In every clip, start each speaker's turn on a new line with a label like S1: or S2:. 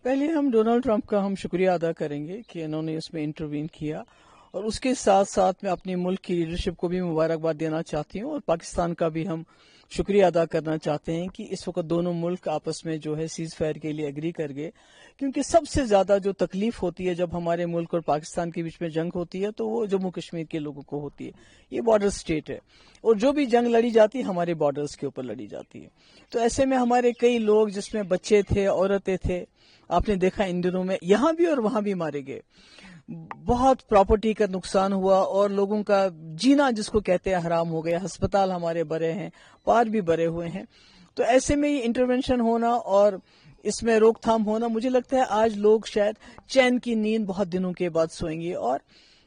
S1: پہلے ہم Donald Trump کا شکریہ ادا کریں گے کہ انہوں نے اس میں انٹروین کیا، اور اس کے ساتھ ساتھ میں اپنے ملک کی لیڈرشپ کو بھی مبارکباد دینا چاہتی ہوں، اور پاکستان کا بھی ہم شکریہ ادا کرنا چاہتے ہیں کہ اس وقت دونوں ملک آپس میں جو ہے سیز فائر کے لیے ایگری کر گئے، کیونکہ سب سے زیادہ جو تکلیف ہوتی ہے جب ہمارے ملک اور پاکستان کے بیچ میں جنگ ہوتی ہے تو وہ جموں کشمیر کے لوگوں کو ہوتی ہے۔ یہ بارڈر سٹیٹ ہے، اور جو بھی جنگ لڑی جاتی ہے ہمارے بارڈرز کے اوپر لڑی جاتی ہے، تو ایسے میں ہمارے کئی لوگ جس میں بچے تھے، عورتیں تھے، آپ نے دیکھا ان دنوں میں یہاں بھی اور وہاں بھی مارے گئے، بہت پراپرٹی کا نقصان ہوا، اور لوگوں کا جینا جس کو کہتے ہیں حرام ہو گیا، ہسپتال ہمارے بھرے ہیں، پار بھی بھرے ہوئے ہیں۔ تو ایسے میں یہ انٹرونشن ہونا اور اس میں روک تھام ہونا، مجھے لگتا ہے آج لوگ شاید چین کی نیند بہت دنوں کے بعد سوئیں گے، اور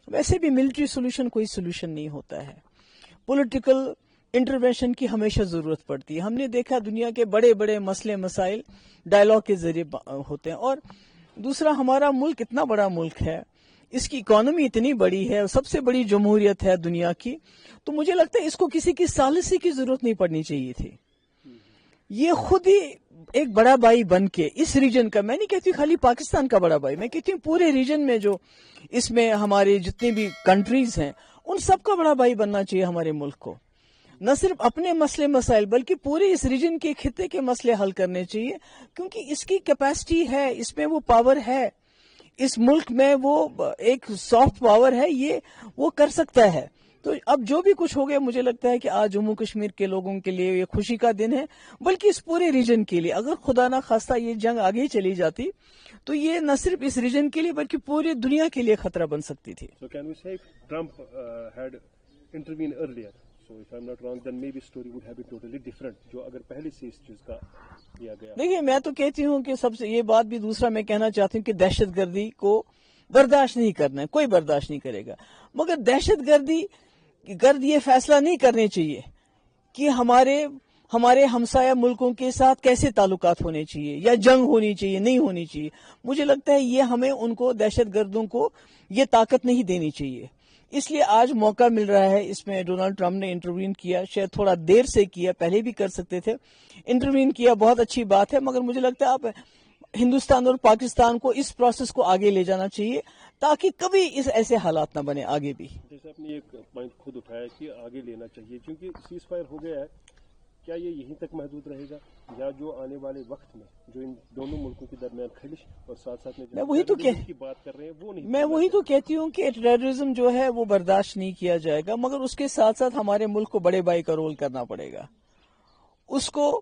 S1: ویسے بھی ملٹری سولوشن کوئی سولوشن نہیں ہوتا ہے، پولیٹیکل انٹرونشن کی ہمیشہ ضرورت پڑتی ہے۔ ہم نے دیکھا دنیا کے بڑے بڑے مسئلے مسائل ڈائلاگ کے ذریعے ہوتے ہیں، اور دوسرا ہمارا ملک اتنا بڑا ملک ہے، اس کی اکانومی اتنی بڑی ہے، سب سے بڑی جمہوریت ہے دنیا کی، تو مجھے لگتا ہے اس کو کسی کی ثالثی کی ضرورت نہیں پڑنی چاہیے تھی۔ یہ خود ہی ایک بڑا بھائی بن کے اس ریجن کا، میں نہیں کہتی خالی پاکستان کا بڑا بھائی، میں کہتی ہوں پورے ریجن میں جو اس میں ہمارے جتنی بھی کنٹریز ہیں ان سب کا بڑا بھائی بننا چاہیے ہمارے ملک کو، نہ صرف اپنے مسئلے مسائل بلکہ پورے اس ریجن کے خطے کے مسئلے حل کرنے چاہیے، کیونکہ اس کی کیپیسٹی ہے، اس میں وہ پاور ہے، اس ملک میں وہ ایک سافٹ پاور ہے، یہ وہ کر سکتا ہے۔ تو اب جو بھی کچھ ہو گیا، مجھے لگتا ہے کہ آج جموں کشمیر کے لوگوں کے لیے یہ خوشی کا دن ہے، بلکہ اس پورے ریجن کے لیے۔ اگر خدا نہ خواستہ یہ جنگ آگے چلی جاتی تو یہ نہ صرف اس ریجن کے لیے بلکہ پوری دنیا کے لیے خطرہ بن سکتی تھی۔
S2: So can we say if Trump had intervened earlier, so if I'm not wrong, then maybe story would have been totally different. جو اگر پہلے سے اس چیز کا کیا گیا۔
S1: دیکھیے میں تو کہتی ہوں کہ سب سے یہ بات بھی دوسرا میں کہنا چاہتی ہوں کہ دہشت گردی کو برداشت نہیں کرنا ہے، کوئی برداشت نہیں کرے گا، مگر دہشت گرد یہ فیصلہ نہیں کرنے چاہیے کہ ہمارے ہمسایہ ملکوں کے ساتھ کیسے تعلقات ہونے چاہیے یا جنگ ہونی چاہیے نہیں ہونی چاہیے۔ مجھے لگتا ہے یہ ہمیں ان کو دہشت گردوں کو یہ طاقت نہیں دینی چاہیے، اس لیے آج موقع مل رہا ہے۔ اس میں ڈونلڈ ٹرمپ نے انٹروین کیا، شاید تھوڑا دیر سے کیا، پہلے بھی کر سکتے تھے، انٹروین کیا، بہت اچھی بات ہے، مگر مجھے لگتا ہے اب ہندوستان اور پاکستان کو اس پروسیس کو آگے لے جانا چاہیے تاکہ کبھی اس ایسے حالات نہ بنے آگے بھی۔
S2: جیسے آپ نے ایک پوائنٹ خود اٹھایا کہ آگے لینا چاہیے، کیونکہ سیز فائر ہو گیا ہے، کیا یہ یہیں تک محدود رہے گا یا جو آنے والے وقت میں جو ان دونوں ملکوں کے درمیان خلش اور ساتھ ساتھ
S1: میں وہی تو
S2: کی بات کر رہے ہیں وہ نہیں،
S1: میں وہی تو کہتی ہوں کہ ٹیررزم جو ہے وہ برداشت نہیں کیا جائے گا، مگر اس کے ساتھ ساتھ ہمارے ملک کو بڑے بھائی کا رول کرنا پڑے گا۔ اس کو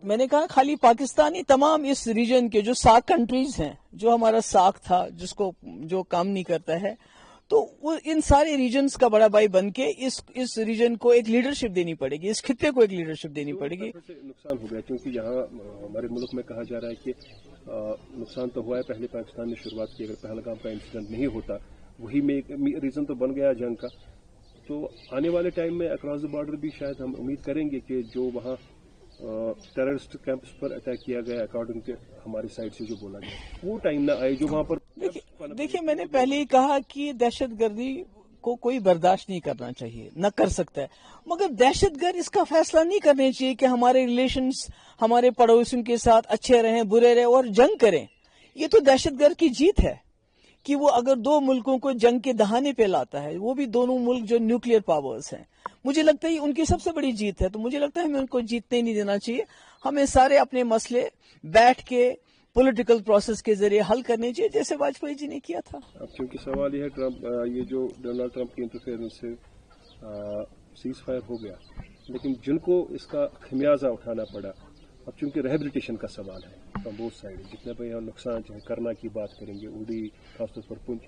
S1: میں نے کہا خالی پاکستانی، تمام اس ریجن کے جو ساک کنٹریز ہیں، جو ہمارا ساک تھا جس کو جو کام نہیں کرتا ہے، تو وہ ان سارے ریجنز کا بڑا بھائی بن کے اس ریجن کو ایک لیڈرشپ دینی پڑے گی، اس خطے کو ایک لیڈرشپ دینی پڑے گی۔
S2: نقصان ہو گیا کیونکہ یہاں ہمارے ملک میں کہا جا رہا ہے کہ نقصان تو ہوا ہے، پہلے پاکستان نے شروعات کی، اگر پہلگام کا انسیڈنٹ نہیں ہوتا وہی میں ریزن تو بن گیا جنگ کا، تو آنے والے ٹائم میں اکراس دا بارڈر بھی شاید ہم امید کریں گے کہ جو وہاں ٹیررسٹ کیمپس پر اٹیک کیا گیا اکارڈنگ ٹو ہماری سائڈ سے جو بولا گیا، وہ ٹائم نہ آئے جو وہاں پر۔
S1: دیکھیے میں نے پہلے ہی کہا کہ دہشت گردی کو کوئی برداشت نہیں کرنا چاہیے، نہ کر سکتا ہے، مگر دہشت گرد اس کا فیصلہ نہیں کرنے چاہیے کہ ہمارے ریلیشنز ہمارے پڑوسیوں کے ساتھ اچھے رہیں برے رہیں اور جنگ کریں۔ یہ تو دہشت گرد کی جیت ہے کہ وہ اگر دو ملکوں کو جنگ کے دہانے پہ لاتا ہے، وہ بھی دونوں ملک جو نیوکلیئر پاورز ہیں، مجھے لگتا ہے یہ ان کی سب سے بڑی جیت ہے، تو مجھے لگتا ہے ہمیں ان کو جیتنے نہیں دینا چاہیے، ہمیں سارے اپنے مسئلے بیٹھ کے پولیٹیکل پروسیس کے ذریعے حل کرنے چاہیے جیسے واجپئی جی نے کیا تھا۔
S2: اب چونکہ سوال یہ ہے یہ جو ڈونلڈ ٹرمپ کی انٹرفیئرنس سے سیز فائر ہو گیا، لیکن جن کو اس کا خمیازہ اٹھانا پڑا، اب چونکہ ریہیبلیٹیشن کا سوال ہے فرام بوتھ سائڈ، جتنے بھی یہاں نقصان چاہے کرنا کی بات کریں گے، اوڈی خاص طور پر پنچ،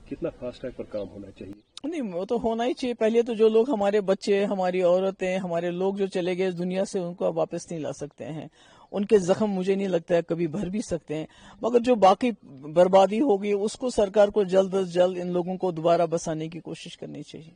S2: کتنا فاسٹ ٹریک پر کام ہونا چاہیے؟
S1: نہیں وہ تو ہونا ہی چاہیے، پہلے تو جو لوگ ہمارے بچے، ہماری عورتیں، ہمارے لوگ جو چلے گئے اس دنیا سے، ان کو اب واپس نہیں لا سکتے ہیں، ان کے زخم مجھے نہیں لگتا ہے کبھی بھر بھی سکتے ہیں، مگر جو باقی بربادی ہوگی اس کو سرکار کو جلد از جلد ان لوگوں کو دوبارہ بسانے کی کوشش کرنی چاہیے۔